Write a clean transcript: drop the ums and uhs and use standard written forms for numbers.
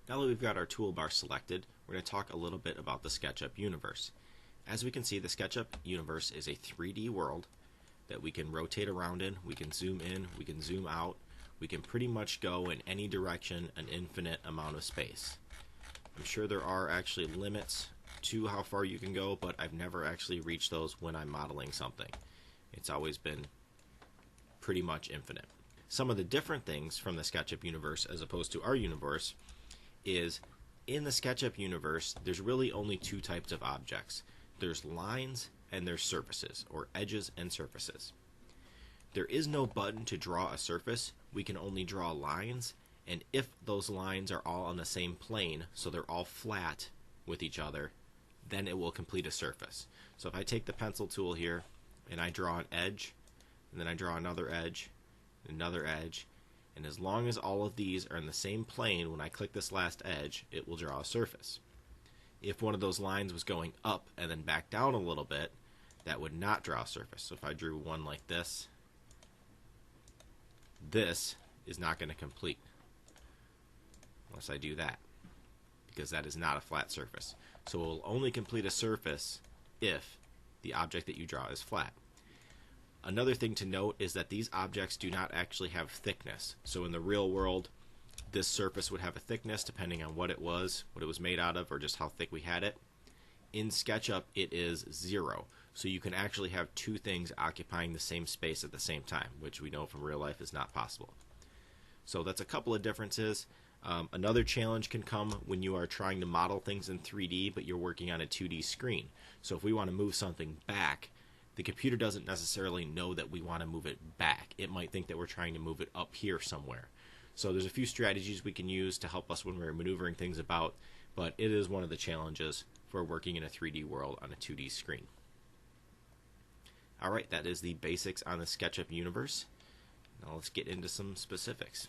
Now that we've got our toolbar selected, we're going to talk a little bit about the SketchUp universe. As we can see, the SketchUp universe is a 3D world that we can rotate around in, we can zoom in, we can zoom out, we can pretty much go in any direction an infinite amount of space. I'm sure there are actually limits to how far you can go, but I've never actually reached those when I'm modeling something. It's always been pretty much infinite. Some of the different things from the SketchUp universe as opposed to our universe is in the SketchUp universe, there's really only two types of objects. There's lines and there's surfaces, or edges and surfaces. There is no button to draw a surface. We can only draw lines, and if those lines are all on the same plane, so they're all flat with each other, then it will complete a surface. So if I take the pencil tool here and I draw an edge, and then I draw another edge, and as long as all of these are in the same plane, when I click this last edge, it will draw a surface. If one of those lines was going up and then back down a little bit, that would not draw a surface. So if I drew one like this, this is not going to complete unless I do that, because that is not a flat surface. So it will only complete a surface if the object that you draw is flat. Another thing to note is that these objects do not actually have thickness. So in the real world, this surface would have a thickness depending on what it was made out of, or just how thick we had it. In SketchUp, it is 0. So you can actually have two things occupying the same space at the same time, which we know from real life is not possible. So that's a couple of differences. Another challenge can come when you are trying to model things in 3D, but you're working on a 2D screen. So if we want to move something back, the computer doesn't necessarily know that we want to move it back. It might think that we're trying to move it up here somewhere. So there's a few strategies we can use to help us when we're maneuvering things about, but it is one of the challenges for working in a 3D world on a 2D screen. Alright, that is the basics on the SketchUp universe. Now let's get into some specifics.